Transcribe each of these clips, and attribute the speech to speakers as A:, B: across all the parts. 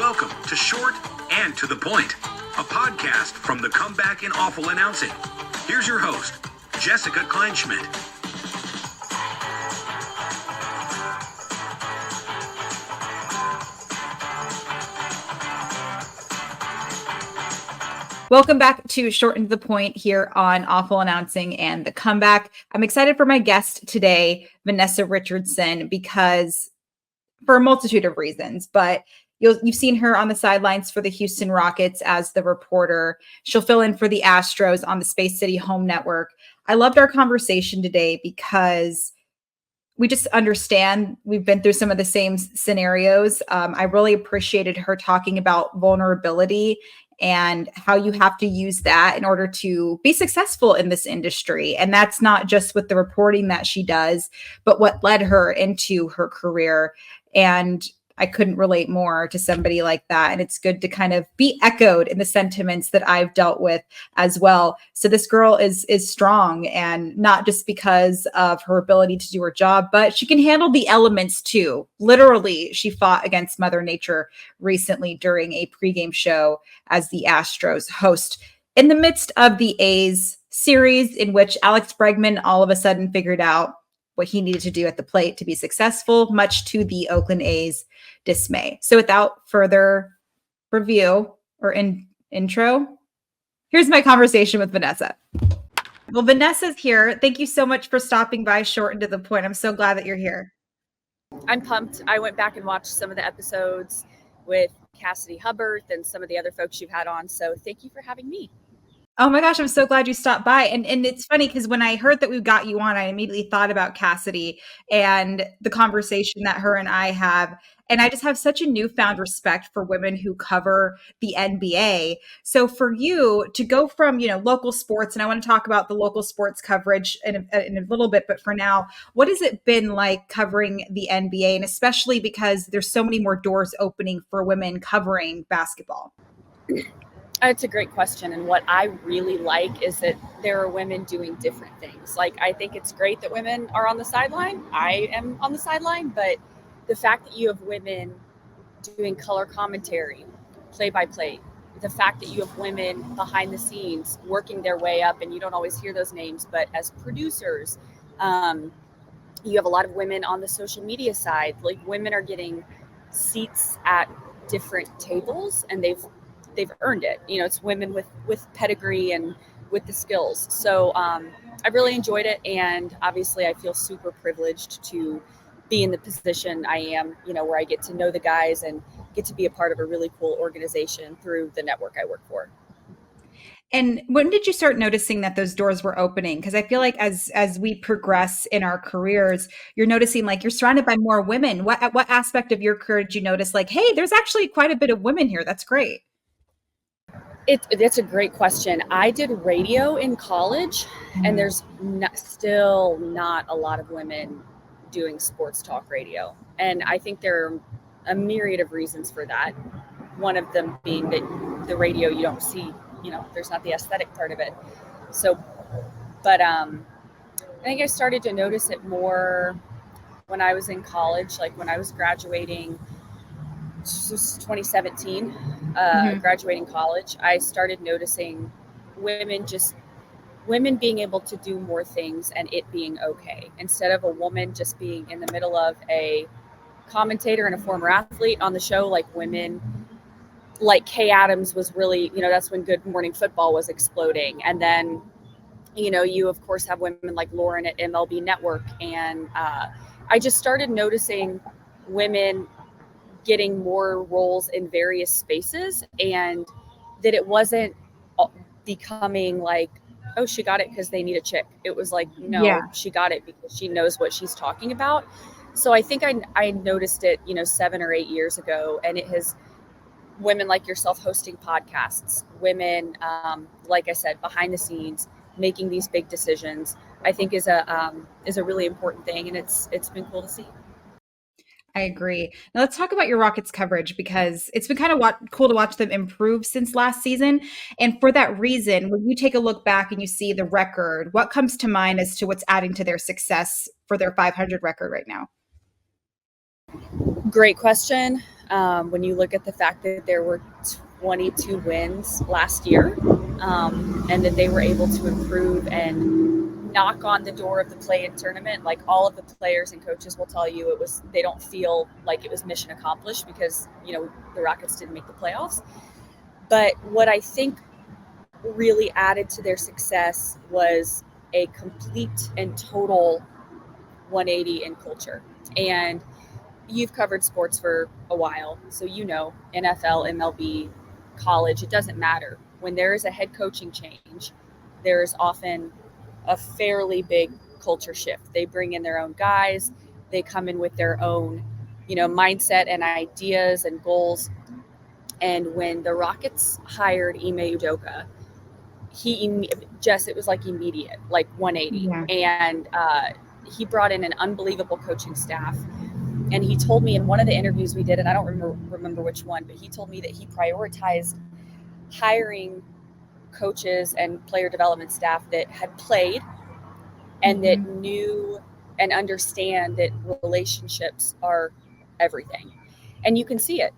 A: Welcome to Short and to the Point, a podcast from the Comeback in Awful Announcing. Here's your host, Jessica Kleinschmidt.
B: Welcome back to Short and to the Point here on Awful Announcing and the Comeback. I'm excited for my guest today, Vanessa Richardson, because for a multitude of reasons, but you've seen her on the sidelines for the Houston Rockets as the reporter. She'll fill in for the Astros on the Space City Home Network. I loved our conversation today because we just understand we've been through some of the same scenarios. I really appreciated her talking about vulnerability and how you have to use that in order to be successful in this industry. And that's not just with the reporting that she does, but what led her into her career. And I couldn't relate more to somebody like that. And it's good to kind of be echoed in the sentiments that I've dealt with as well. So this girl is strong, and not just because of her ability to do her job, but she can handle the elements too. Literally, she fought against Mother Nature recently during a pregame show as the Astros host in the midst of the A's series, in which Alex Bregman all of a sudden figured out what he needed to do at the plate to be successful, much to the Oakland A's dismay. So without further review or intro, here's my conversation with Vanessa. Well, Vanessa's here. Thank you so much for stopping by Short and to the Point. I'm so glad that you're here.
C: I'm pumped. I went back and watched some of the episodes with Cassidy Hubbard and some of the other folks you've had on. So thank you for having me.
B: Oh my gosh, I'm so glad you stopped by. And it's funny because when I heard that we got you on, I immediately thought about Cassidy and the conversation that her and I have. And I just have such a newfound respect for women who cover the NBA. So for you to go from, local sports, and I want to talk about the local sports coverage in a little bit, but for now, what has it been like covering the NBA? And especially because there's so many more doors opening for women covering basketball.
C: It's a great question. And what I really like is that there are women doing different things. Like, I think it's great that women are on the sideline. I am on the sideline, but the fact that you have women doing color commentary, play-by-play, the fact that you have women behind the scenes working their way up, and you don't always hear those names, but as producers, you have a lot of women on the social media side. Like, women are getting seats at different tables, and they've earned it. It's women with pedigree and with the skills. So I really enjoyed it. And obviously I feel super privileged to be in the position I am, where I get to know the guys and get to be a part of a really cool organization through the network I work for.
B: And when did you start noticing that those doors were opening? Because I feel like as we progress in our careers, you're noticing like you're surrounded by more women. What aspect of your career did you notice like, hey, there's actually quite a bit of women here? That's great.
C: It's a great question. I did radio in college, and there's still not a lot of women doing sports talk radio. And I think there are a myriad of reasons for that. One of them being that the radio, you don't see, there's not the aesthetic part of it. So, but I think I started to notice it more when I was in college, like when I was graduating. This was 2017, graduating college. I started noticing women being able to do more things and it being okay. Instead of a woman just being in the middle of a commentator and a former athlete on the show, like women, like Kay Adams was really, that's when Good Morning Football was exploding. And then, you of course have women like Lauren at MLB Network. And I just started noticing women getting more roles in various spaces, and that it wasn't becoming like, oh, she got it because they need a chick. It was like, no, She got it because she knows what she's talking about. So I think I noticed it, 7 or 8 years ago, and it has women like yourself hosting podcasts, women, like I said, behind the scenes, making these big decisions, I think is a really important thing. And it's been cool to see.
B: I agree. Now let's talk about your Rockets coverage, because it's been kind of cool to watch them improve since last season. And for that reason, when you take a look back and you see the record, what comes to mind as to what's adding to their success for their 500 record right now?
C: Great question. when you look at the fact that there were 22 wins last year, and that they were able to improve and knock on the door of the play-in tournament. Like, all of the players and coaches will tell you they don't feel like it was mission accomplished because, the Rockets didn't make the playoffs. But what I think really added to their success was a complete and total 180 in culture. And you've covered sports for a while, so NFL, MLB, college, it doesn't matter. When there is a head coaching change, there is often a fairly big culture shift. They bring in their own guys. They come in with their own, mindset and ideas and goals. And when the Rockets hired Ime Udoka, it was like immediate, like 180.
B: Yeah.
C: And he brought in an unbelievable coaching staff. And he told me in one of the interviews we did, and I don't remember which one, but he told me that he prioritized hiring coaches and player development staff that had played and that knew and understand that relationships are everything. And you can see it.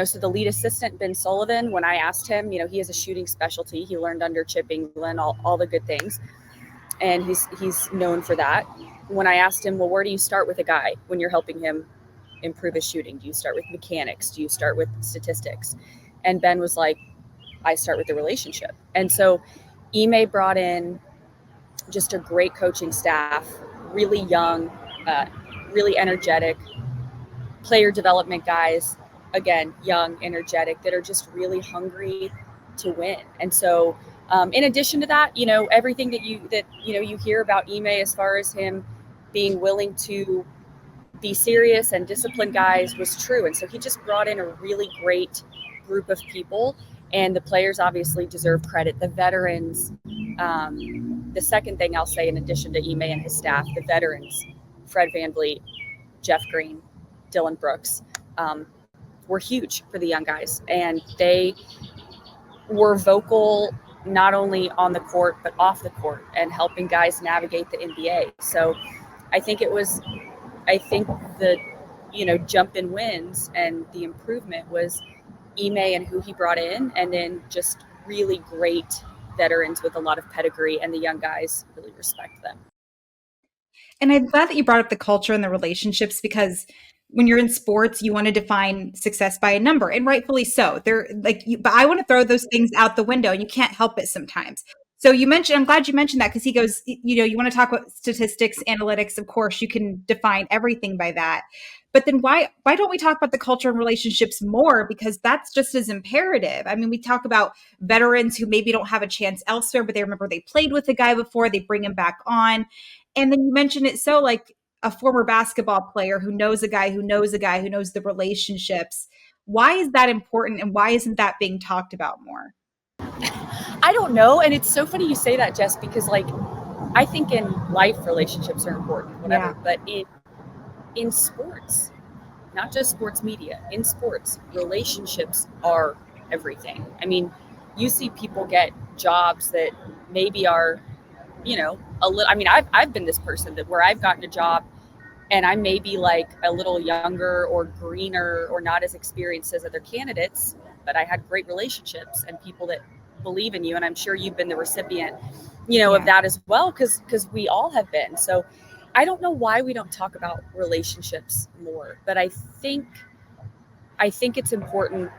C: So the lead assistant, Ben Sullivan, when I asked him, he has a shooting specialty. He learned under Chip England, all the good things. And he's known for that. When I asked him, well, where do you start with a guy when you're helping him improve his shooting? Do you start with mechanics? Do you start with statistics? And Ben was like, I start with the relationship. And so Ime brought in just a great coaching staff, really young, really energetic player development guys, again, young, energetic, that are just really hungry to win. And so in addition to that, everything that you hear about Ime as far as him being willing to be serious and disciplined guys was true. And so he just brought in a really great group of people, and the players obviously deserve credit. The veterans, the second thing I'll say in addition to Ime and his staff, the veterans, Fred VanVleet, Jeff Green, Dylan Brooks, were huge for the young guys. And they were vocal not only on the court, but off the court, and helping guys navigate the NBA. So I think the, jump in wins and the improvement was Ime and who he brought in, and then just really great veterans with a lot of pedigree, and the young guys really respect them.
B: And I'm glad that you brought up the culture and the relationships, because when you're in sports, you want to define success by a number, and rightfully so. But I want to throw those things out the window, and you can't help it sometimes. So I'm glad you mentioned that, because he goes, you want to talk about statistics, analytics, of course, you can define everything by that. But then why don't we talk about the culture and relationships more? Because that's just as imperative. I mean, we talk about veterans who maybe don't have a chance elsewhere, but they remember they played with the guy before, they bring him back on. And then you mentioned it so like a former basketball player who knows a guy who knows a guy who knows the relationships. Why is that important, and why isn't that being talked about more?
C: I don't know. And it's so funny you say that, Jess, because I think in life relationships are important, whatever, but in sports, not just sports media, in sports, relationships are everything. I mean, you see people get jobs that maybe are, a little, I've been this person where I've gotten a job and I may be like a little younger or greener or not as experienced as other candidates, but I had great relationships and people that believe in you. And I'm sure you've been the recipient, of that as well, because we all have been. So I don't know why we don't talk about relationships more, but I think it's important,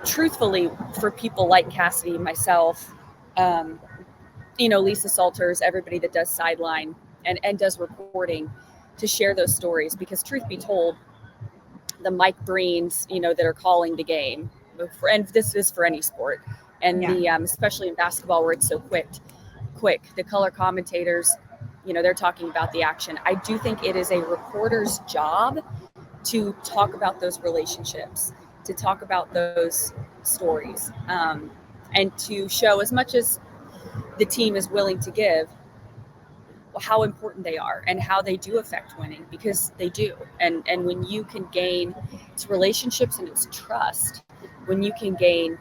C: truthfully, for people like Cassidy, myself, Lisa Salters, everybody that does sideline and does reporting, to share those stories, because truth be told, the Mike Breens, that are calling the game, and this is for any sport, and the especially in basketball where it's so quick, the color commentators, they're talking about the action. I do think it is a reporter's job to talk about those relationships, to talk about those stories, and to show, as much as the team is willing to give, how important they are and how they do affect winning, because they do. And when you can gain, it's relationships and it's trust. When you can gain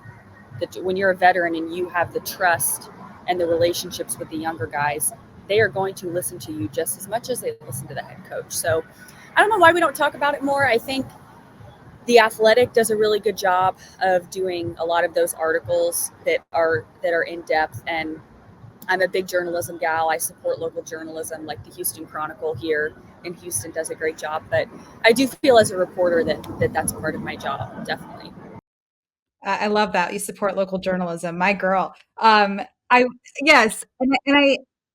C: when you're a veteran and you have the trust and the relationships with the younger guys, they are going to listen to you just as much as they listen to the head coach. So I don't know why we don't talk about it more. I think The Athletic does a really good job of doing a lot of those articles that are in depth, and I'm a big journalism gal. I support local journalism, like the Houston Chronicle here in Houston does a great job. But I do feel as a reporter that's part of my job, definitely.
B: I love that you support local journalism, my girl. I yes,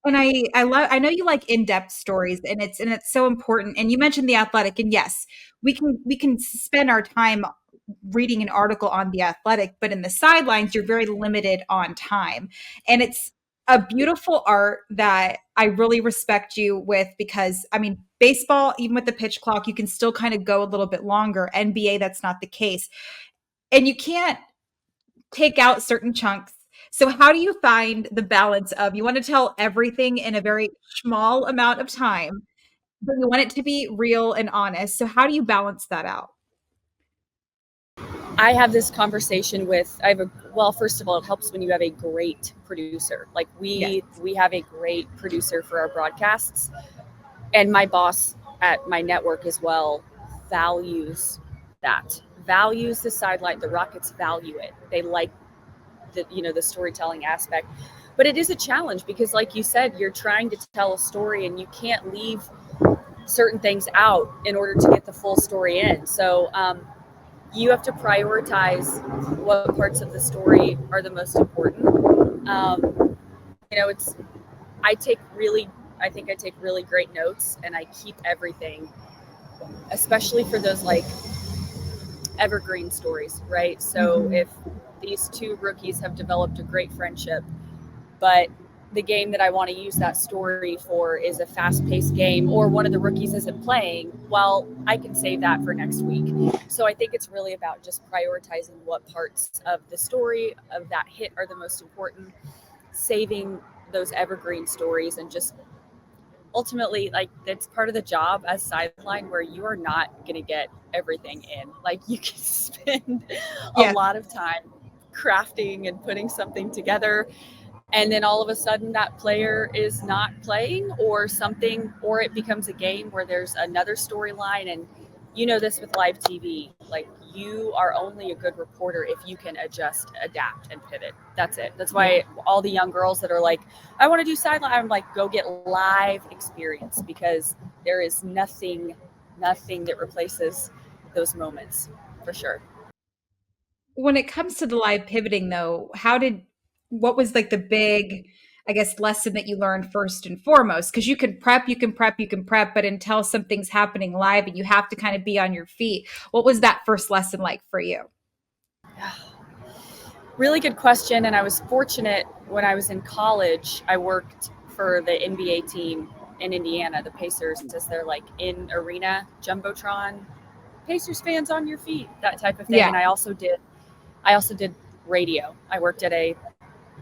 B: I know you like in-depth stories, and it's so important. And you mentioned the Athletic, and yes, we can spend our time reading an article on the Athletic, but in the sidelines, you're very limited on time, and it's a beautiful art that I really respect you with, because I mean, baseball, even with the pitch clock, you can still kind of go a little bit longer. NBA, that's not the case, and you can't take out certain chunks. So how do you find the balance of, you want to tell everything in a very small amount of time, but you want it to be real and honest? So how do you balance that out?
C: I have this conversation with, first of all, it helps when you have a great producer. Like we have a great producer for our broadcasts, and my boss at my network as well values the sideline. The Rockets value it. They like the storytelling aspect, but it is a challenge because, like you said, you're trying to tell a story and you can't leave certain things out in order to get the full story in. So you have to prioritize what parts of the story are the most important. I take really great notes, and I keep everything, especially for those like evergreen stories, right? So if these two rookies have developed a great friendship, but the game that I want to use that story for is a fast-paced game, or one of the rookies isn't playing, well, I can save that for next week. So I think it's really about just prioritizing what parts of the story of that hit are the most important, saving those evergreen stories, and just ultimately, like, it's part of the job as sideline where you are not going to get everything in. Like, you can spend a lot of time crafting and putting something together, and then all of a sudden that player is not playing, or it becomes a game where there's another storyline. And you know this with live TV, like, you are only a good reporter if you can adjust, adapt, and pivot. That's it. That's why all the young girls that are like, I want to do sideline, I'm like, go get live experience, because there is nothing that replaces those moments, for sure.
B: When it comes to the live pivoting though, what was like the big, I guess, lesson that you learned first and foremost? Because you can prep, but until something's happening live and you have to kind of be on your feet. What was that first lesson like for you?
C: Really good question. And I was fortunate when I was in college, I worked for the NBA team in Indiana, the Pacers, as their like in arena jumbotron, Pacers fans on your feet, that type of thing. Yeah. And I also did radio. I worked at a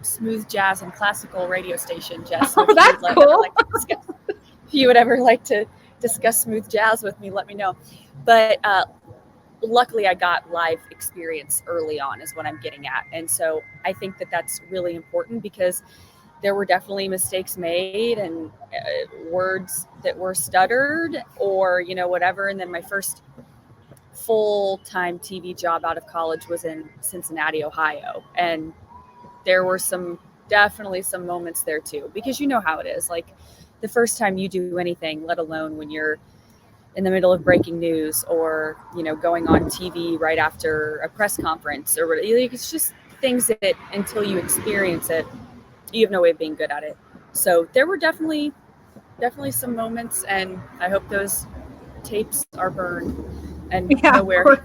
C: smooth jazz and classical radio station, Jess.
B: So that's cool.
C: If you would ever like to discuss smooth jazz with me, let me know. But luckily, I got live experience early on, is what I'm getting at. And so I think that that's really important, because there were definitely mistakes made and words that were stuttered, or, whatever. And then my first full-time TV job out of college was in Cincinnati, Ohio. And there were definitely some moments there too, because you know how it is. Like, the first time you do anything, let alone when you're in the middle of breaking news, or, going on TV right after a press conference, or it's just things that until you experience it, you have no way of being good at it. So there were definitely some moments, and I hope those tapes are burned and nowhere.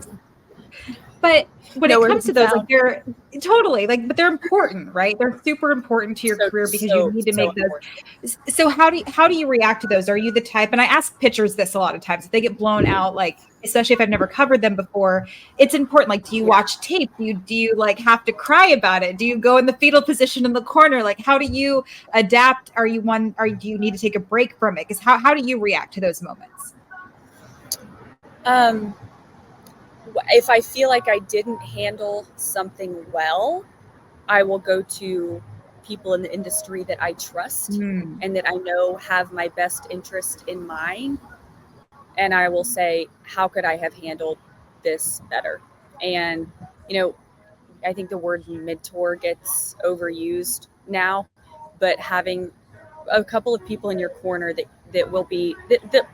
B: But when it comes to those, like, they're totally like, but they're important, right? They're super important to your career, because you need to make those. So how do you react to those? Are you the type, and I ask pitchers this a lot of times, if they get blown out, like, especially if I've never covered them before, it's important. Like, do you watch tape? Do you like have to cry about it? Do you go in the fetal position in the corner? Like, how do you adapt? Do you need to take a break from it? Because how do you react to those moments?
C: If I feel like I didn't handle something well, I will go to people in the industry that I trust and that I know have my best interest in mind. And I will say, how could I have handled this better. And, I think the word mentor gets overused now, but having a couple of people in your corner that will be that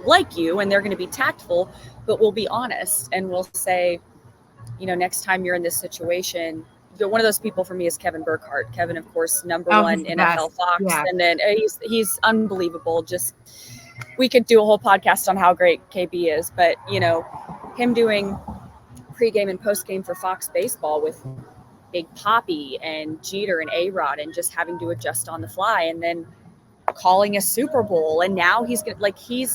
C: like you, and they're going to be tactful, but will be honest and will say, next time you're in this situation. One of those people for me is Kevin Burkhardt. Kevin, of course, number one NFL Fox, and then he's unbelievable. Just, we could do a whole podcast on how great KB is, but him doing pregame and postgame for Fox Baseball with Big Papi and Jeter and A-Rod, and just having to adjust on the fly, and then calling a Super Bowl. And now he's gonna, he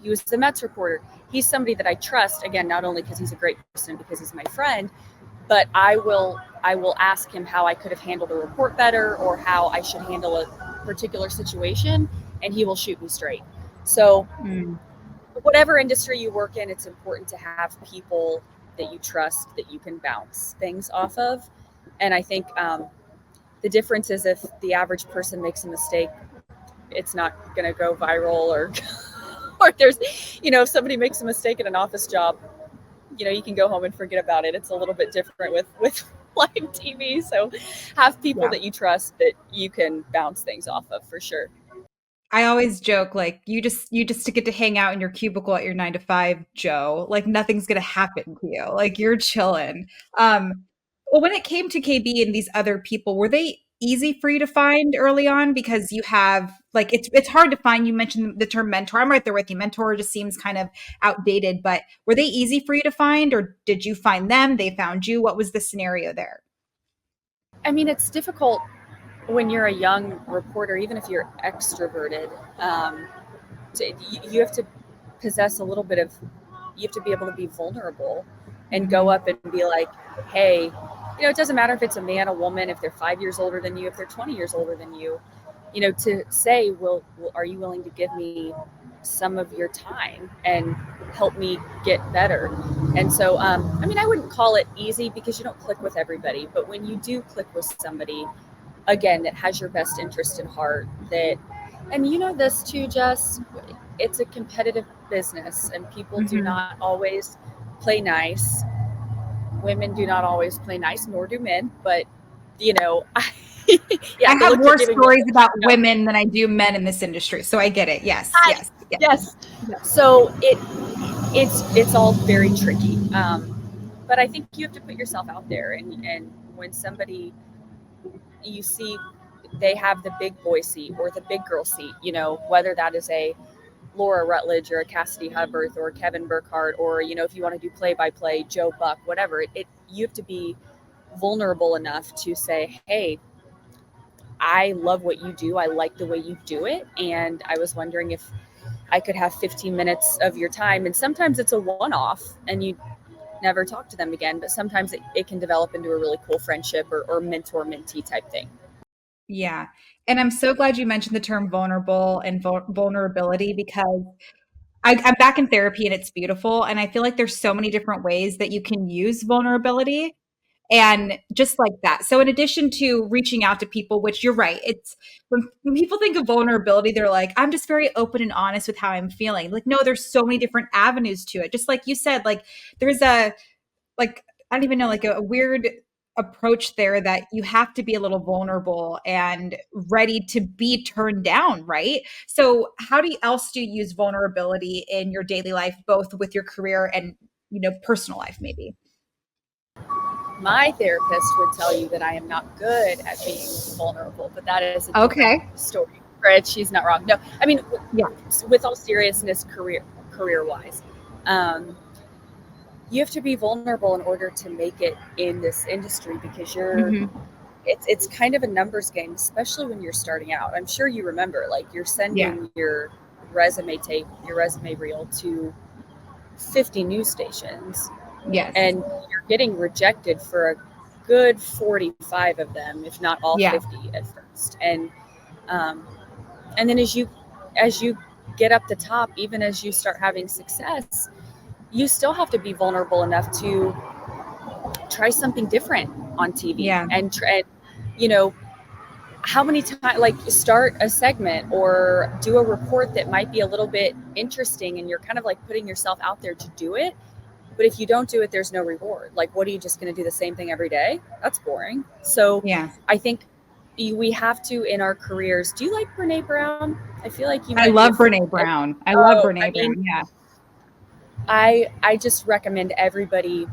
C: was the Mets reporter. He's somebody that I trust, again, not only because he's a great person, because he's my friend, but I will ask him how I could have handled a report better, or how I should handle a particular situation, and he will shoot me straight. So whatever industry you work in, it's important to have people that you trust, that you can bounce things off of. And I think the difference is, if the average person makes a mistake, it's not going to go viral, or there's, if somebody makes a mistake at an office job, you can go home and forget about it. It's a little bit different with live TV. So have people that you trust, that you can bounce things off of, for sure.
B: I always joke, you just get to hang out in your cubicle at your 9 to 5, Joe. Nothing's going to happen to you. You're chilling. Well, when it came to KB and these other people, were they easy for you to find early on? Because you have, it's hard to find. You mentioned the term mentor. I'm right there with you. Mentor just seems kind of outdated, but were they easy for you to find, or did you find them? They found you? What was the scenario there?
C: I mean, it's difficult when you're a young reporter, even if you're extroverted, you have to possess a little bit of, you have to be able to be vulnerable and go up and be like, hey, it doesn't matter if it's a man, a woman, if they're 5 years older than you, if they're 20 years older than you, to say, well, are you willing to give me some of your time and help me get better? And so, I wouldn't call it easy, because you don't click with everybody, but when you do click with somebody, again, that has your best interest in heart, and this too, Jess, it's a competitive business, and people do not always play nice. Women do not always play nice, nor do men, but I have
B: more stories about women than I do men in this industry, so I get it. Yes.
C: So it's all very tricky, but I think you have to put yourself out there, and when somebody you see, they have the big boy seat or the big girl seat, whether that is a Laura Rutledge or a Cassidy Hubbarth or Kevin Burkhardt, or if you want to do play-by-play, Joe Buck, whatever, you have to be vulnerable enough to say, hey, I love what you do, I like the way you do it, and I was wondering if I could have 15 minutes of your time. And sometimes it's a one-off and you never talk to them again, but sometimes it can develop into a really cool friendship or mentor-mentee type thing.
B: Yeah. And I'm so glad you mentioned the term vulnerable and vulnerability, because I'm back in therapy and it's beautiful. And I feel like there's so many different ways that you can use vulnerability, and just like that. So in addition to reaching out to people, which you're right, it's when people think of vulnerability, they're like, I'm just very open and honest with how I'm feeling. No, there's so many different avenues to it. Just like you said, there's I don't even know, a weird approach there, that you have to be a little vulnerable and ready to be turned down, right? So how else do you use vulnerability in your daily life, both with your career and personal life, maybe?
C: My therapist would tell you that I am not good at being vulnerable, but that is a different story. Right? She's not wrong. No, with all seriousness, career-wise, you have to be vulnerable in order to make it in this industry, because it's kind of a numbers game, especially when you're starting out. I'm sure you remember, you're sending your resume tape, your resume reel to 50 news stations.
B: Yes.
C: And you're getting rejected for a good 45 of them, if not all 50 at first. And then as you get up the top, even as you start having success, you still have to be vulnerable enough to try something different on TV. And how many times, start a segment or do a report that might be a little bit interesting, and you're kind of putting yourself out there to do it. But if you don't do it, there's no reward. Like, what are you just going to do the same thing every day? That's boring. So
B: Yeah.
C: I think we have to, in our careers. Do you like Brene Brown? I feel like you
B: I
C: might
B: love Brene Brown. I love Brene Brown. Yeah.
C: I just recommend everybody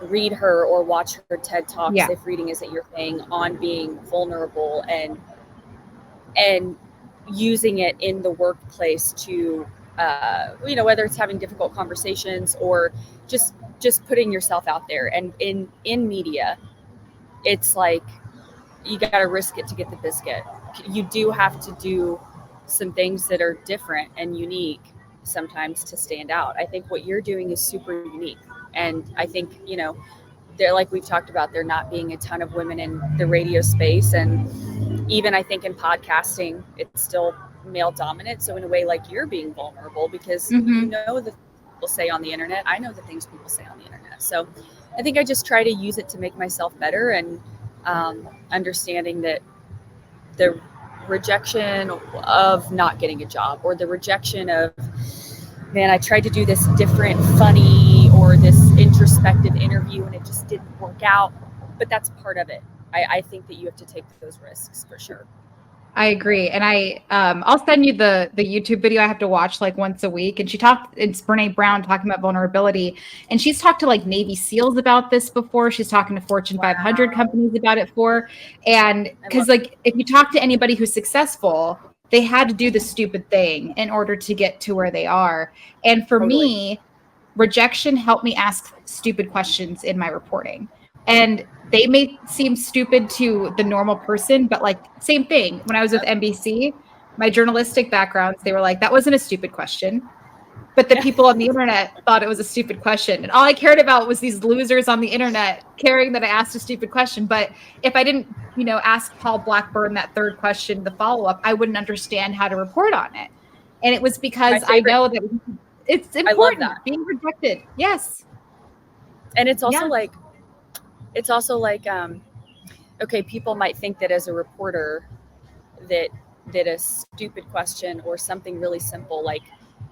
C: read her or watch her TED Talks if reading isn't your thing, on being vulnerable and using it in the workplace to, whether it's having difficult conversations or just putting yourself out there. And in media, it's like, you got to risk it to get the biscuit. You do have to do some things that are different and unique sometimes to stand out. I think what you're doing is super unique. And I think, they're, like we've talked about, there not being a ton of women in the radio space. And even I think in podcasting, it's still male dominant. So in a way, like, you're being vulnerable because you know the things people say on the internet. I know the things people say on the internet. So I think I just try to use it to make myself better, and understanding that the rejection of not getting a job, or the rejection of, man, I tried to do this different, funny, or this introspective interview and it just didn't work out. But that's part of it. I think that you have to take those risks for sure.
B: I agree. And I'll send you the YouTube video I have to watch like once a week. And it's Brene Brown talking about vulnerability. And she's talked to like Navy SEALs about this before. She's talking to Fortune 500 companies about it And because like, if you talk to anybody who's successful, they had to do the stupid thing in order to get to where they are. And for me, rejection helped me ask stupid questions in my reporting. And they may seem stupid to the normal person, but like, same thing. When I was with NBC, my journalistic backgrounds, they were like, that wasn't a stupid question. But the people on the internet thought it was a stupid question. And all I cared about was these losers on the internet caring that I asked a stupid question. But if I didn't, ask Paul Blackburn that third question, the follow-up, I wouldn't understand how to report on it. And it was because I know that it's important being rejected. Yes.
C: And it's also okay, people might think that as a reporter that a stupid question or something really simple, like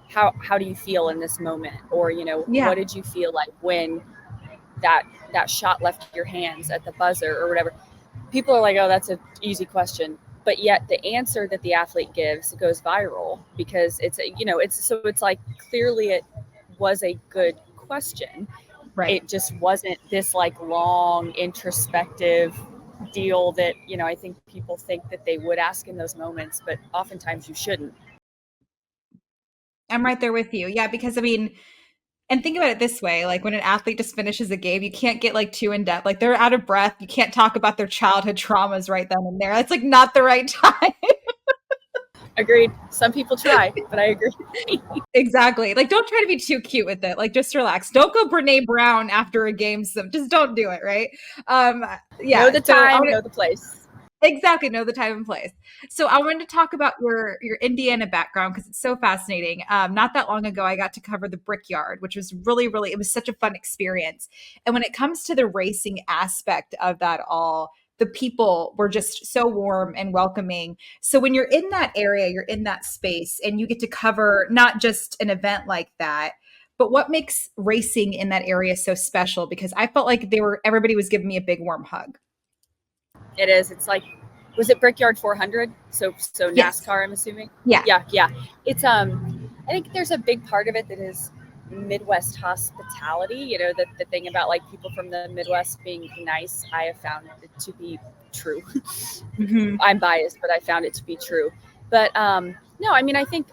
C: how do you feel in this moment? Or, what did you feel like when that shot left your hands at the buzzer or whatever? People are like, oh, that's an easy question. But yet the answer that the athlete gives goes viral because it's like, clearly it was a good question.
B: Right.
C: It just wasn't this like long introspective deal that, I think people think that they would ask in those moments, but oftentimes you shouldn't.
B: I'm right there with you. Yeah, because and think about it this way, like when an athlete just finishes a game, you can't get like too in depth. Like they're out of breath. You can't talk about their childhood traumas right then and there. That's like not the right time.
C: Agreed. Some people try, but I agree.
B: Exactly. Like, don't try to be too cute with it. Like, just relax. Don't go Brene Brown after a game. Just don't do it. Right. Yeah.
C: Know the time, know the place.
B: Exactly. Know the time and place. So I wanted to talk about your Indiana background because it's so fascinating. Not that long ago, I got to cover the Brickyard, which was really, really, it was such a fun experience. And when it comes to the racing aspect of that all, the people were just so warm and welcoming. So when you're in that area, you're in that space and you get to cover not just an event like that, but what makes racing in that area so special? Because I felt like everybody was giving me a big warm hug.
C: It is. It's like, was it Brickyard 400? So NASCAR, yes. I'm assuming.
B: Yeah.
C: It's I think there's a big part of it that is Midwest hospitality. The thing about like people from the Midwest being nice, I have found it to be true. I'm biased, but I found it to be true. But no, I mean, I think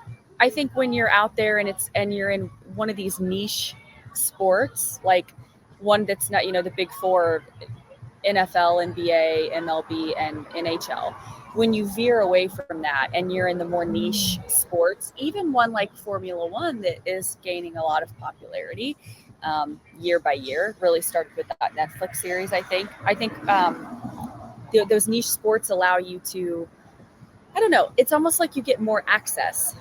C: when you're out there and you're in one of these niche sports, like one that's not, the big four, NFL, NBA, MLB, and NHL. When you veer away from that and you're in the more niche sports, even one like Formula One that is gaining a lot of popularity year by year, really started with that Netflix series, I think. Those niche sports allow you to, I don't know, it's almost like you get more access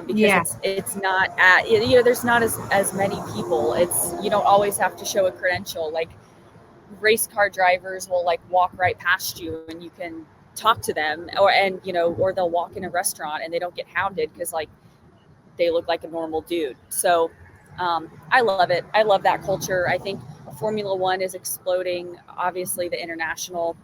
C: because it's not there's not as many people. You don't always have to show a credential. Like race car drivers will like walk right past you and you can talk to them or they'll walk in a restaurant and they don't get hounded because like they look like a normal dude. So I love it. I love that culture. I think Formula One is exploding, obviously the international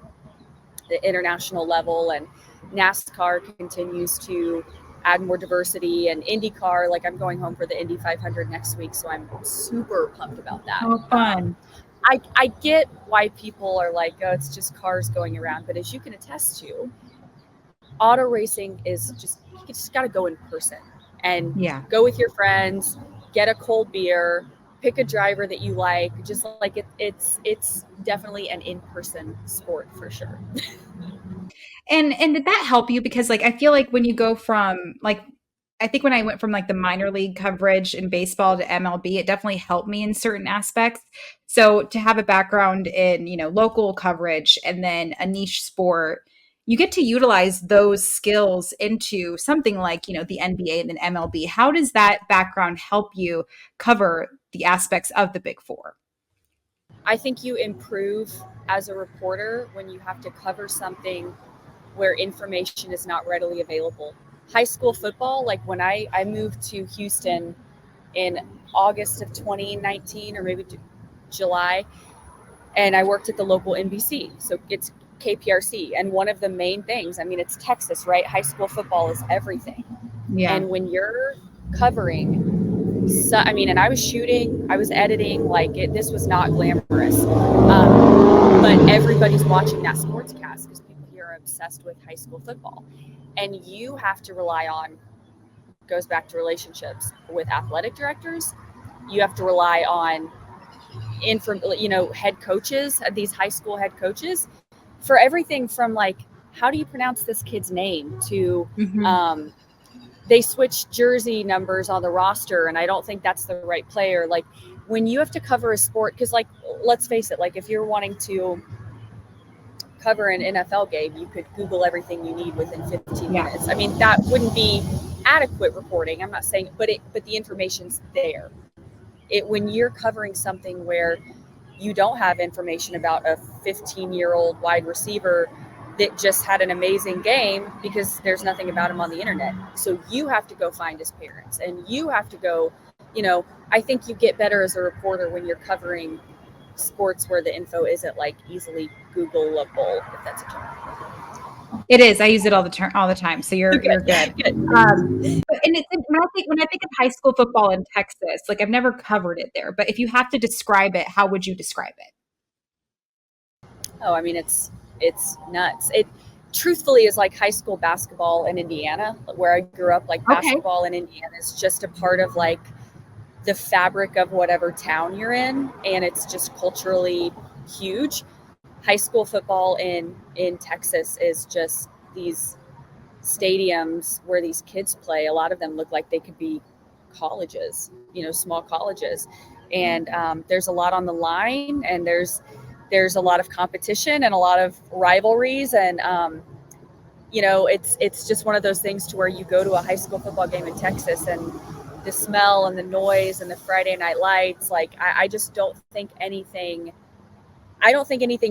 C: level, and NASCAR continues to add more diversity, and IndyCar, like I'm going home for the Indy 500 next week, so I'm super pumped about that.
B: Oh, fun.
C: I get why people are like, oh, it's just cars going around, but as you can attest to, auto racing is just, you just got to go in person and go with your friends, get a cold beer, pick a driver that you like. Just like it's definitely an in-person sport for sure.
B: And did that help you? Because like, I feel like when you go from like, I think when I went from like the minor league coverage in baseball to MLB, it definitely helped me in certain aspects. So to have a background in, local coverage and then a niche sport, you get to utilize those skills into something like, the NBA and then MLB. How does that background help you cover the aspects of the Big Four?
C: I think you improve as a reporter when you have to cover something where information is not readily available. High school football, like when I moved to Houston in August of 2019 or maybe July, and I worked at the local NBC. So it's KPRC. And one of the main things, I mean, it's Texas, right? High school football is everything. Yeah. And when you're covering, and I was shooting, I was editing, this was not glamorous. But everybody's watching that sportscast because people here are obsessed with high school football. And you have to rely on, goes back to relationships with athletic directors. You have to rely on head coaches, these high school head coaches, for everything from like, how do you pronounce this kid's name to, they switch jersey numbers on the roster, and I don't think that's the right player. Like when you have to cover a sport, because like, let's face it, like if you're wanting to cover an NFL game, you could Google everything you need within 15 minutes. I mean, that wouldn't be adequate reporting. I'm not saying, but the information's there. When you're covering something where you don't have information about a 15-year-old wide receiver that just had an amazing game because there's nothing about him on the internet. So you have to go find his parents, and you have to go, I think you get better as a reporter when you're covering sports where the info isn't like easily Googleable, if that's a term.
B: It is. I use it all the time. So you're good. And when I think of high school football in Texas, like I've never covered it there, but if you have to describe it, how would you describe it?
C: Oh, I mean, it's nuts. It truthfully is like high school basketball in Indiana, where I grew up. Like basketball in Indiana is just a part of like the fabric of whatever town you're in, and it's just culturally huge. High school football in Texas is just these stadiums where these kids play. A lot of them look like they could be colleges, small colleges, and there's a lot on the line, and there's a lot of competition and a lot of rivalries, and it's just one of those things to where you go to a high school football game in Texas, and the smell and the noise and the Friday night lights, like I just don't think anything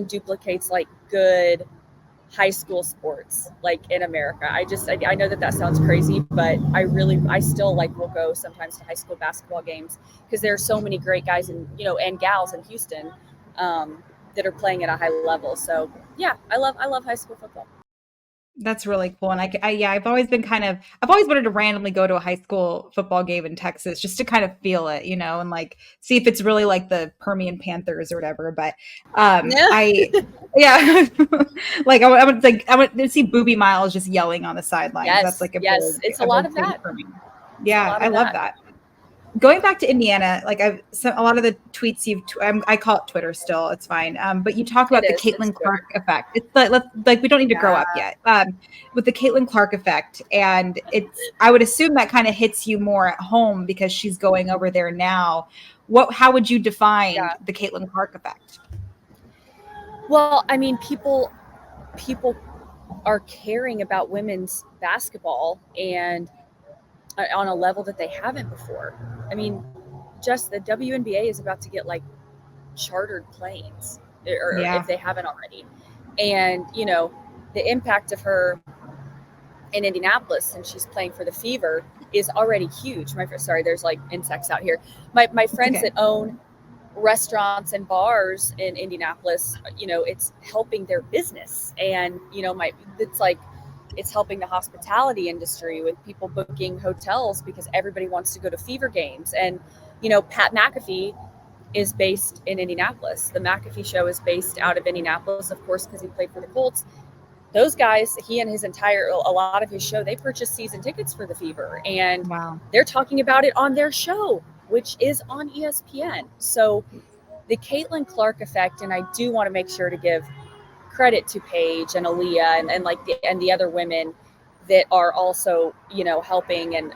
C: duplicates like good high school sports like in America. I know that sounds crazy, but I still like will go sometimes to high school basketball games because there are so many great guys and gals in Houston that are playing at a high level. So yeah, I love high school football.
B: That's really cool. And I've always wanted to randomly go to a high school football game in Texas just to kind of feel it, and like see if it's really like the Permian Panthers or whatever. But like I want to see Booby Miles just yelling on the sidelines.
C: Yes,
B: that's like
C: it's a lot of that
B: for me. Yeah, I love that. Going back to Indiana, like a lot of the tweets I call it Twitter still. It's fine. But you talk about the Caitlin Clark effect. It's like we don't need to grow up yet. With the Caitlin Clark effect, and I would assume that kind of hits you more at home because she's going over there now. How would you define the Caitlin Clark effect?
C: Well, I mean, people are caring about women's basketball and on a level that they haven't before. I mean, just the WNBA is about to get like chartered planes, or if they haven't already. And, the impact of her in Indianapolis, and she's playing for the Fever, is already huge. Sorry, there's like insects out here. My friends
B: okay.
C: that own restaurants and bars in Indianapolis, it's helping their business. And, it's helping the hospitality industry with people booking hotels because everybody wants to go to Fever games. And, Pat McAfee is based in Indianapolis. The McAfee show is based out of Indianapolis, of course, because he played for the Colts. Those guys, he and a lot of his show, they purchased season tickets for the Fever. And
B: Wow.
C: they're talking about it on their show, which is on ESPN. So the Caitlin Clark effect, and I do want to make sure to give credit to Paige and Aaliyah and the other women that are also, helping. And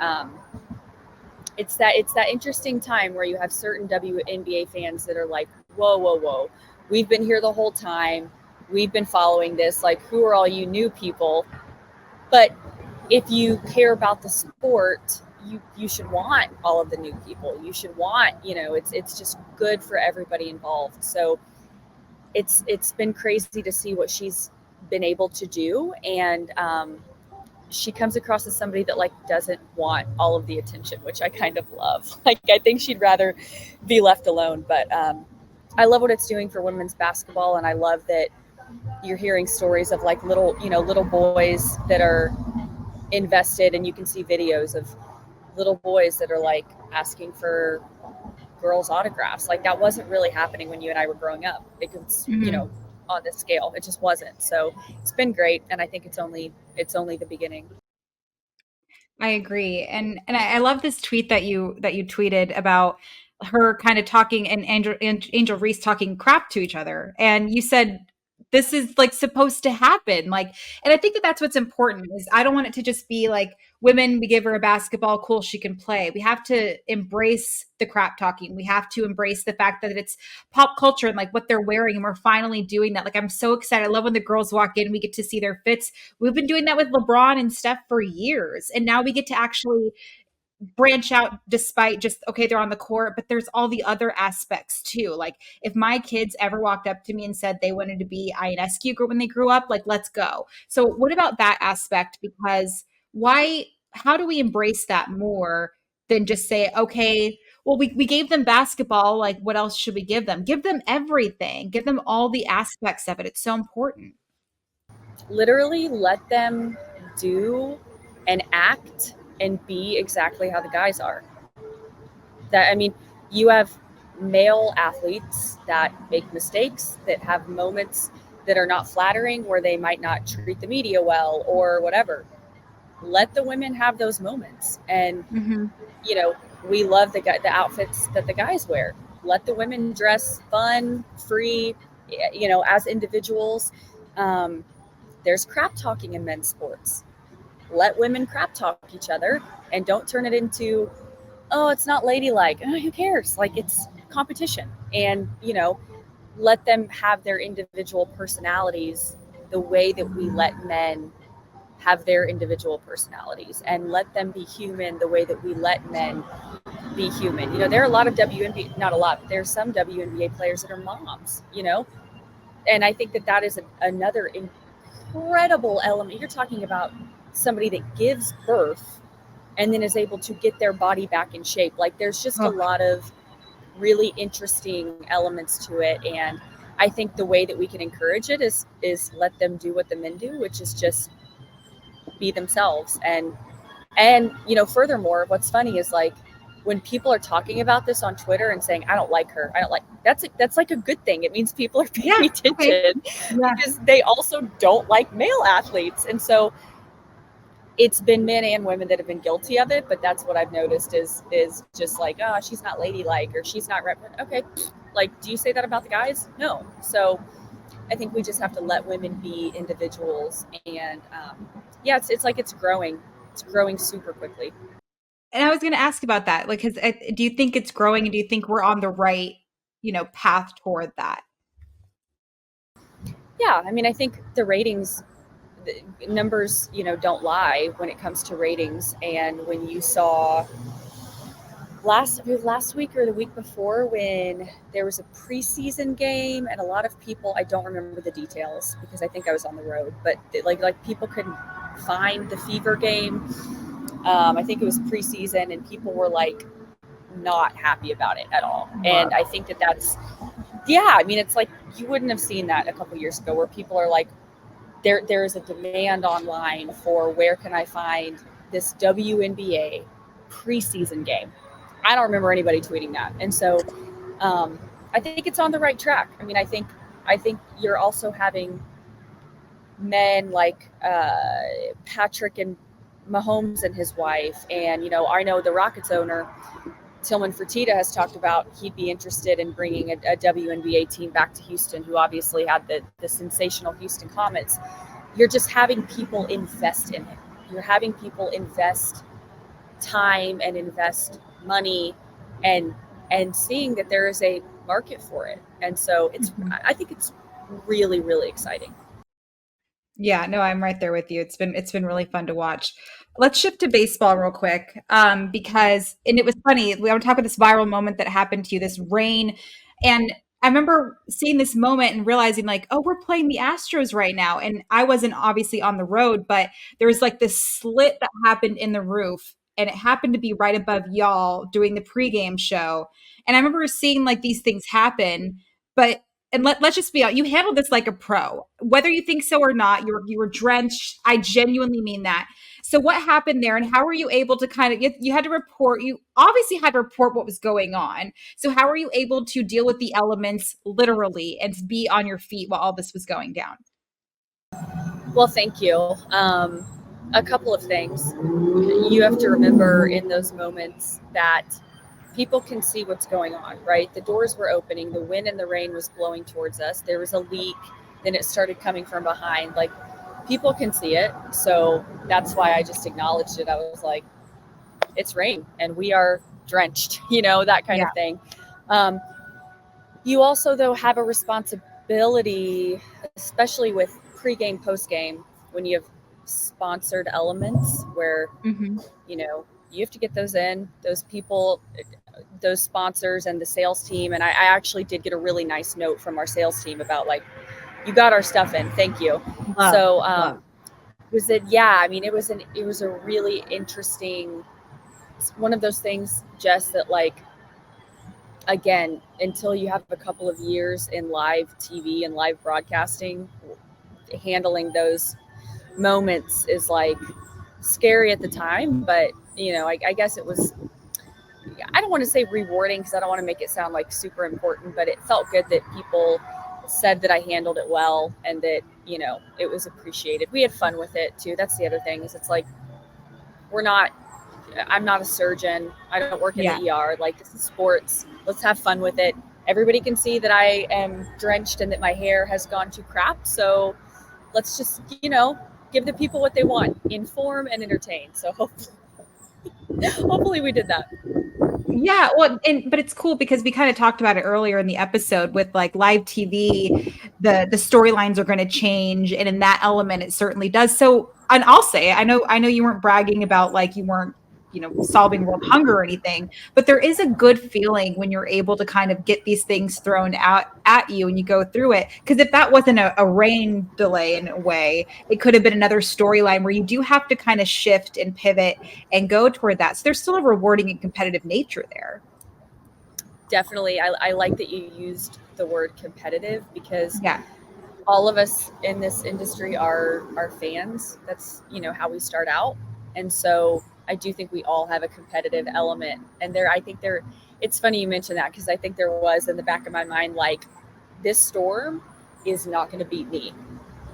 C: it's that interesting time where you have certain WNBA fans that are like, whoa, we've been here the whole time. We've been following this. Like, who are all you new people? But if you care about the sport, you should want all of the new people. You should want, it's just good for everybody involved. So it's been crazy to see what she's been able to do. And she comes across as somebody that doesn't want all of the attention, which I kind of love. I think she'd rather be left alone. But I love what it's doing for women's basketball. And I love that you're hearing stories of little boys that are invested, and you can see videos of little boys that are asking for girls' autographs. That wasn't really happening when you and I were growing up. Because on this scale, it just wasn't. So it's been great, and I think it's only the beginning.
B: I agree. And I love this tweet that you tweeted about her kind of talking and Angel Reese talking crap to each other. And you said this is supposed to happen. And I think that that's what's important is I don't want it to just be women, we give her a basketball, cool, she can play. We have to embrace the crap talking. We have to embrace the fact that it's pop culture and what they're wearing. And we're finally doing that. I'm so excited. I love when the girls walk in, we get to see their fits. We've been doing that with LeBron and Steph for years. And now we get to actually branch out despite just, okay, they're on the court, but there's all the other aspects too. If my kids ever walked up to me and said they wanted to be INSQ when they grew up, let's go. So what about that aspect? Because how do we embrace that more than just say, okay, well, we gave them basketball. What else should we give them? Give them everything. Give them all the aspects of it. It's so important.
C: Literally let them do and act and be exactly how the guys are. You have male athletes that make mistakes, that have moments that are not flattering, where they might not treat the media well or whatever. Let the women have those moments. And, we love the outfits that the guys wear. Let the women dress fun, free, as individuals. There's crap talking in men's sports. Let women crap talk each other, and don't turn it into, oh, it's not ladylike. Oh, who cares? It's competition. And, let them have their individual personalities the way that we let men have their individual personalities, and let them be human the way that we let men be human. There are a lot of WNBA, not a lot, but there's some WNBA players that are moms, and I think that is another incredible element. You're talking about somebody that gives birth and then is able to get their body back in shape. There's just a lot of really interesting elements to it. And I think the way that we can encourage it is let them do what the men do, which is just be themselves. And furthermore, what's funny is when people are talking about this on Twitter and saying, I don't like her, that's a good thing. It means people are paying attention because they also don't like male athletes. And so it's been men and women that have been guilty of it, but that's what I've noticed is just oh, she's not ladylike, or she's not okay. Do you say that about the guys? No. So I think we just have to let women be individuals. And it's growing. It's growing super quickly.
B: And I was going to ask about that. Do you think it's growing, and do you think we're on the right, path toward that?
C: Yeah. I think the ratings, the numbers, don't lie when it comes to ratings. And when you saw last week or the week before, when there was a preseason game, and a lot of people, I don't remember the details because I think I was on the road, but people couldn't find the Fever game. I think it was preseason, and people were like not happy about it at all. Wow. And I think that's, I mean, it's like you wouldn't have seen that a couple years ago, where people are like, there's a demand online for where can I find this WNBA preseason game. I don't remember anybody tweeting that. And so I think it's on the right track. I mean, I think you're also having men like Patrick and Mahomes and his wife. And, you know, I know the Rockets owner, Tillman Fertitta, has talked about he'd be interested in bringing a WNBA team back to Houston, who obviously had the sensational Houston Comets. You're just having people invest in it. You're having people invest time and invest money and seeing that there is a market for it. And so I think it's really, really exciting.
B: Yeah, no, I'm right there with you. It's been really fun to watch. Let's shift to baseball real quick, because it was funny. We want to talk about this viral moment that happened to you, this rain, and I remember seeing this moment and realizing like, oh, we're playing the Astros right now, and I wasn't obviously on the road, but there was like this slit that happened in the roof, and it happened to be right above y'all doing the pregame show, and I remember seeing like these things happen, but. And let's just be honest, you handled this like a pro. Whether you think so or not, you were drenched. I genuinely mean that. So what happened there, and how were you able to kind of you had to report, you obviously had to report what was going on. So how were you able to deal with the elements literally and be on your feet while all this was going down?
C: Well, thank you. A couple of things. You have to remember in those moments that people can see what's going on, right? The doors were opening, the wind and the rain was blowing towards us. There was a leak, then it started coming from behind. Like, people can see it. So that's why I just acknowledged it. I was like, it's rain and we are drenched, you know, that kind of thing. You also, though, have a responsibility, especially with pregame, postgame, when you have sponsored elements where, you know, you have to get those in, those people, those sponsors and the sales team. And I actually did get a really nice note from our sales team about like, you got our stuff in. Thank you. Was it, I mean, it was a really interesting, one of those things, Jess, that like, again, until you have a couple of years in live TV and live broadcasting, handling those moments is like scary at the time, but you know, I guess it was, I don't want to say rewarding because I don't want to make it sound like super important, but it felt good that people said that I handled it well and that, you know, it was appreciated. We had fun with it too. That's the other thing, is it's like, I'm not a surgeon. I don't work in the ER. Like, this is sports. Let's have fun with it. Everybody can see that I am drenched and that my hair has gone to crap. So let's just, you know, give the people what they want, inform and entertain. So hopefully we did that.
B: Yeah, well, but it's cool because we kind of talked about it earlier in the episode with like live TV, the storylines are going to change, and in that element, it certainly does. So, and I'll say, I know you weren't bragging about like you weren't, you know, solving world hunger or anything, but there is a good feeling when you're able to kind of get these things thrown out at you and you go through it. Because if that wasn't a rain delay in a way, it could have been another storyline where you do have to kind of shift and pivot and go toward that. So there's still a rewarding and competitive nature there.
C: Definitely. I like that you used the word competitive, because all of us in this industry are fans. That's, you know, how we start out. And so I do think we all have a competitive element. And it's funny you mentioned that, because I think there was in the back of my mind, like, this storm is not going to beat me.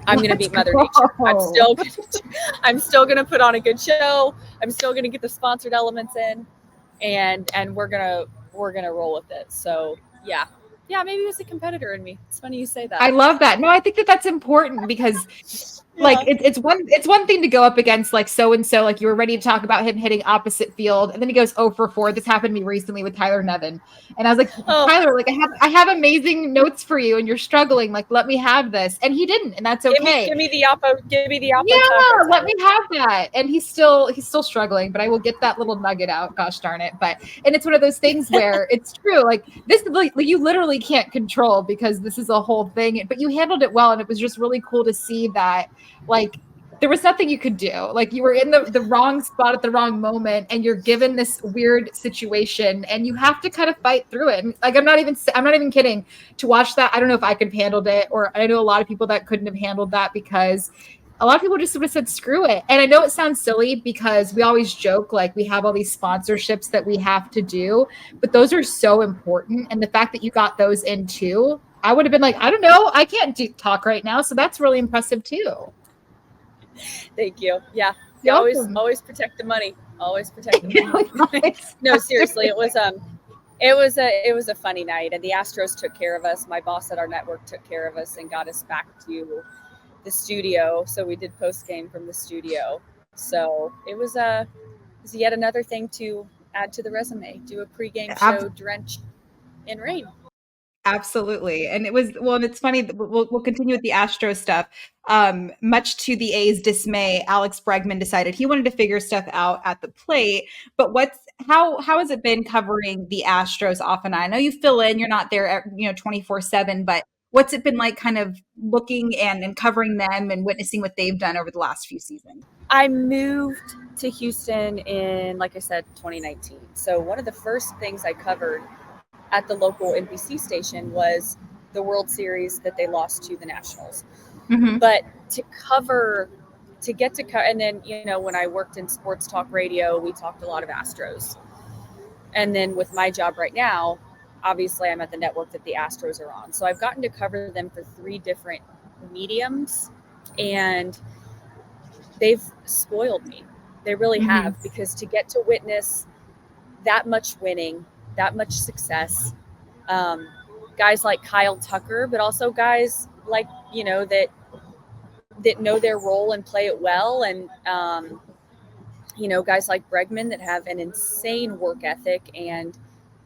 C: I'm going to beat Mother Nature. I'm still going to put on a good show. I'm still going to get the sponsored elements in, and we're going to roll with it. So maybe it was a competitor in me. It's funny you say that.
B: I love that. No, I think that's important because like it's one thing to go up against like so-and-so, like you were ready to talk about him hitting opposite field, and then he goes 0 for 4. This happened to me recently with Tyler Nevin. And I was like, Tyler, like I have amazing notes for you and you're struggling. Like, let me have this. And he didn't, and that's okay.
C: Give me the oppo.
B: Yeah, let me have that. And he's still struggling, but I will get that little nugget out. Gosh darn it. And it's one of those things where it's true. Like this, like you literally can't control because this is a whole thing, but you handled it well. And it was just really cool to see that, like, there was nothing you could do. Like you were in the wrong spot at the wrong moment and you're given this weird situation and you have to kind of fight through it. And like, I'm not even kidding. To watch that, I don't know if I could have handled it, or I know a lot of people that couldn't have handled that because a lot of people just would have said, screw it. And I know it sounds silly because we always joke, like we have all these sponsorships that we have to do, but those are so important. And the fact that you got those in too, I would have been like, I don't know, I can't talk right now. So that's really impressive too.
C: Thank you. Yeah. You always protect the money. Always protect the money. No, seriously, it was a funny night, and the Astros took care of us. My boss at our network took care of us and got us back to the studio. So we did post game from the studio. So it was yet another thing to add to the resume. Do a pregame show drenched in rain.
B: Absolutely. And it was, well, and it's funny, we'll continue with the Astro stuff. Much to the A's dismay, Alex Bregman decided he wanted to figure stuff out at the plate. But how has it been covering the Astros off and on? I know you fill in, you're not there, 24/7, but what's it been like kind of looking and covering them and witnessing what they've done over the last few seasons?
C: I moved to Houston in, like I said, 2019. So one of the first things I covered at the local NBC station was the World Series that they lost to the Nationals. Mm-hmm. But and then, when I worked in sports talk radio, we talked a lot of Astros. And then with my job right now, obviously I'm at the network that the Astros are on. So I've gotten to cover them for 3 different mediums, and they've spoiled me. They really have, because to get to witness that much winning, that much success, guys like Kyle Tucker, but also guys like, that know their role and play it well. And, guys like Bregman that have an insane work ethic, and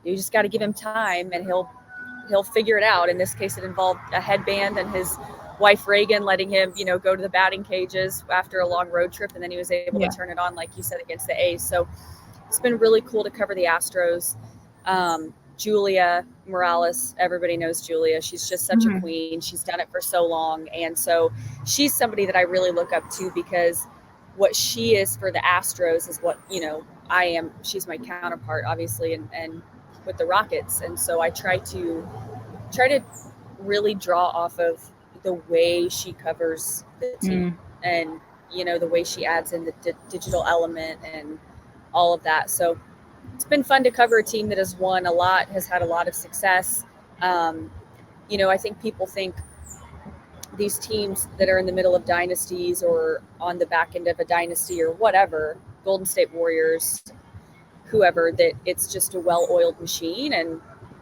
C: you just got to give him time and he'll figure it out. In this case, it involved a headband and his wife Reagan letting him, go to the batting cages after a long road trip. And then he was able to turn it on, like you said, against the A's. So it's been really cool to cover the Astros. Julia Morales, everybody knows Julia. She's just such a queen. She's done it for so long. And so she's somebody that I really look up to, because what she is for the Astros is what, I am. She's my counterpart, obviously, and with the Rockets. And so I try to really draw off of the way she covers the team and, the way she adds in the digital element and all of that. So it's been fun to cover a team that has won a lot, has had a lot of success. I think people think these teams that are in the middle of dynasties or on the back end of a dynasty or whatever, Golden State Warriors, whoever, that it's just a well-oiled machine and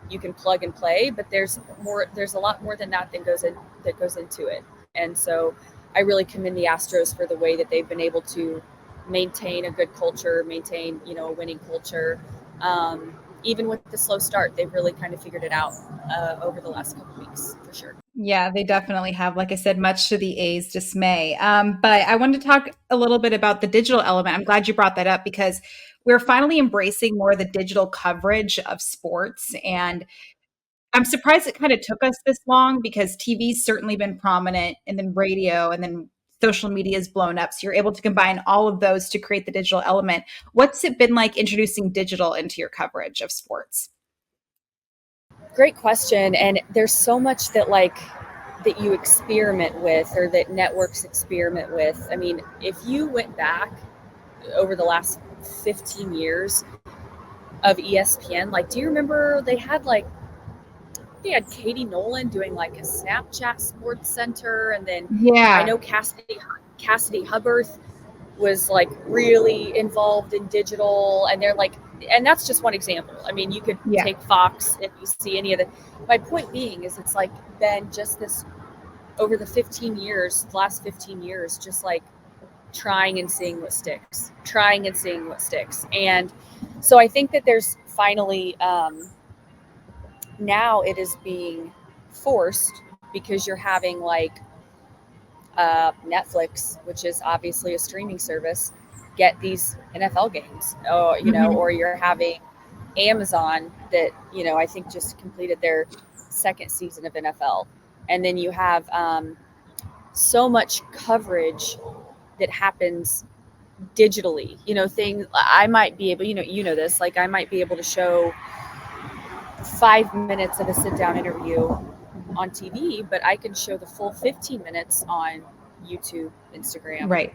C: you can plug and play, but there's a lot more than that goes into it. And so I really commend the Astros for the way that they've been able to maintain a good culture, maintain, a winning culture. Even with the slow start, they've really kind of figured it out over the last couple of weeks, for sure.
B: Yeah, they definitely have, like I said, much to the A's dismay. But I wanted to talk a little bit about the digital element. I'm glad you brought that up, because we're finally embracing more of the digital coverage of sports. And I'm surprised it kind of took us this long, because TV's certainly been prominent, and then radio, and then social media is blown up. So you're able to combine all of those to create the digital element. What's it been like introducing digital into your coverage of sports?
C: Great question. And there's so much that you experiment with, or that networks experiment with. I mean, if you went back over the last 15 years of ESPN, do you remember they had Katie Nolan doing a Snapchat Sports Center, and then I know Cassidy Hubbarth was really involved in digital, and they're and that's just one example. I mean, you could take Fox if you see any of the. My point being is, it's been just this over the last 15 years, just trying and seeing what sticks. And so I think that there's finally now it is being forced, because you're having Netflix, which is obviously a streaming service, get these NFL games, or you're having Amazon that, I think just completed their 2nd season of NFL. And then you have so much coverage that happens digitally, things I might be able, this, like I might be able to show 5 minutes of a sit down interview on TV, but I can show the full 15 minutes on YouTube, Instagram,
B: Right.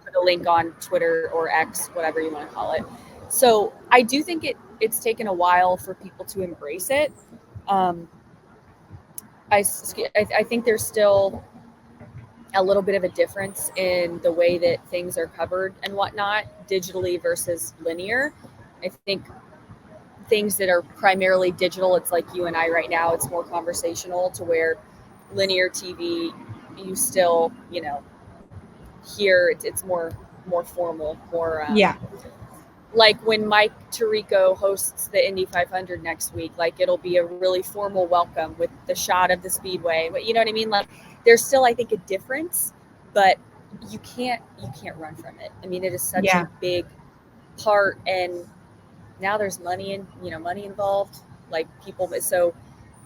C: put a link on Twitter or X, whatever you want to call it. So I do think it's taken a while for people to embrace it. I think there's still a little bit of a difference in the way that things are covered and whatnot, digitally versus linear. I think things that are primarily digital, it's like you and I right now, it's more conversational, to where linear TV, you still, here it's more formal, more like when Mike Tirico hosts the Indy 500 next week, like it'll be a really formal welcome with the shot of the speedway. But you know what I mean? Like there's still, I think, a difference, but you can't run from it. I mean, it is such a big part, and now there's money involved, like people. So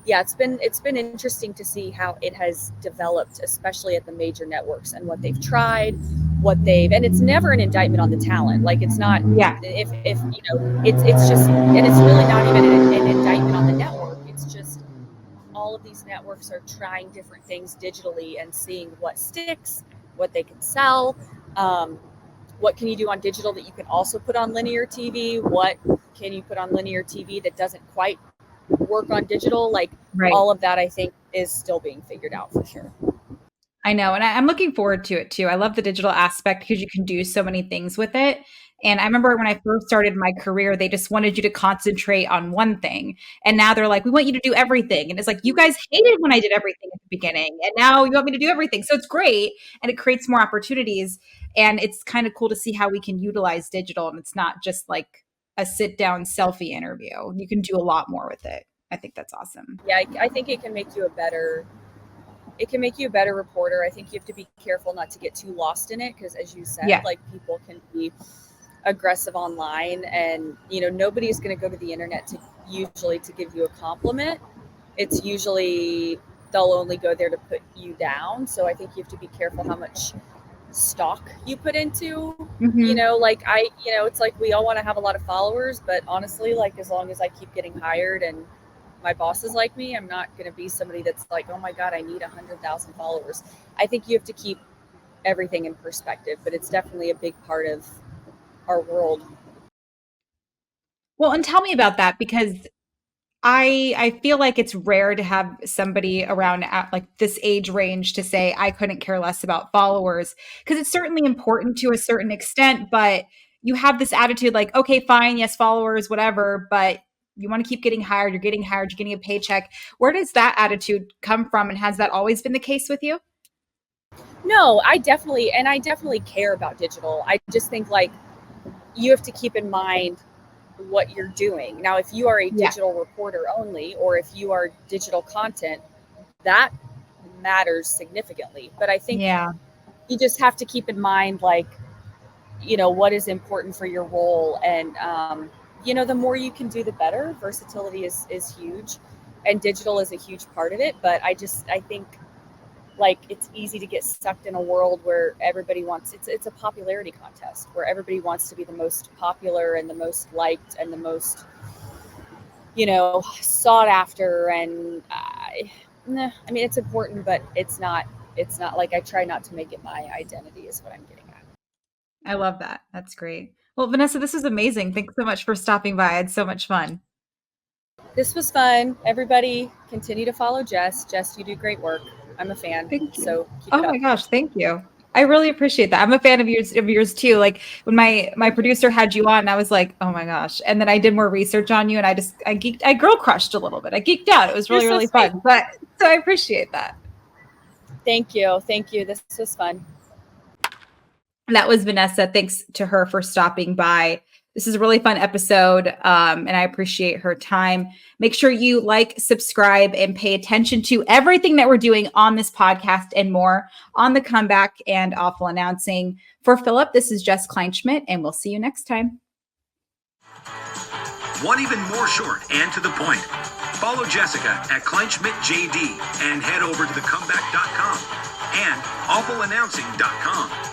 C: yeah, it's been interesting to see how it has developed, especially at the major networks, and what they've tried, and it's never an indictment on the talent. Like it's not, if it's just, and it's really not even an indictment on the network. It's just all of these networks are trying different things digitally and seeing what sticks, what they can sell. What can you do on digital that you can also put on linear TV? What can you put on linear TV that doesn't quite work on digital? Like all of that, I think, is still being figured out for sure.
B: I know. And I'm looking forward to it too. I love the digital aspect because you can do so many things with it. And I remember when I first started my career, they just wanted you to concentrate on one thing. And now they're like, we want you to do everything. And it's like, you guys hated when I did everything at the beginning. And now you want me to do everything. So it's great. And it creates more opportunities. And it's kind of cool to see how we can utilize digital. And it's not just like a sit down selfie interview. You can do a lot more with it. I think that's awesome.
C: Yeah, I think it can make you a better reporter. I think you have to be careful not to get too lost in it, because as you said, like people can be aggressive online, and nobody's going to go to the internet to give you a compliment. It's usually they'll only go there to put you down. So I think you have to be careful how much stock you put into, it's like we all want to have a lot of followers, but honestly, like as long as I keep getting hired and my bosses like me, I'm not going to be somebody that's like, oh my God, I need 100,000 followers. I think you have to keep everything in perspective, but it's definitely a big part of our world.
B: Well, and tell me about that, because I feel like it's rare to have somebody around at like this age range to say, I couldn't care less about followers, because it's certainly important to a certain extent, but you have this attitude like, okay, fine, yes, followers, whatever, but you want to keep getting hired, you're getting a paycheck. Where does that attitude come from? And has that always been the case with you?
C: No, I definitely care about digital. I just think like you have to keep in mind what you're doing. Now, if you are a digital reporter only, or if you are digital content, that matters significantly. But I think you just have to keep in mind, like, what is important for your role. And, the more you can do, the better. Versatility is huge, and digital is a huge part of it. But I think like it's easy to get sucked in a world where everybody wants, it's a popularity contest where everybody wants to be the most popular and the most liked and the most, sought after. And I mean, it's important, but it's not like, I try not to make it my identity is what I'm getting at.
B: I love that. That's great. Well, Vanessa, this was amazing. Thanks so much for stopping by. I had so much fun.
C: This was fun. Everybody continue to follow Jess. Jess, you do great work. I'm a fan.
B: Thank you.
C: So keep it up.
B: My gosh, thank you. I really appreciate that. I'm a fan of yours too. Like when my producer had you on, I was like, oh my gosh. And then I did more research on you, and I girl crushed a little bit. I geeked out. It was really, really fun. But so I appreciate that.
C: Thank you. This was fun.
B: That was Vanessa. Thanks to her for stopping by. This is a really fun episode, and I appreciate her time. Make sure you like, subscribe, and pay attention to everything that we're doing on this podcast and more on The Comeback and Awful Announcing. For Philip, this is Jess Kleinschmidt, and we'll see you next time.
A: Want even more short and to the point? Follow Jessica at KleinschmidtJD and head over to thecomeback.com and awfulannouncing.com.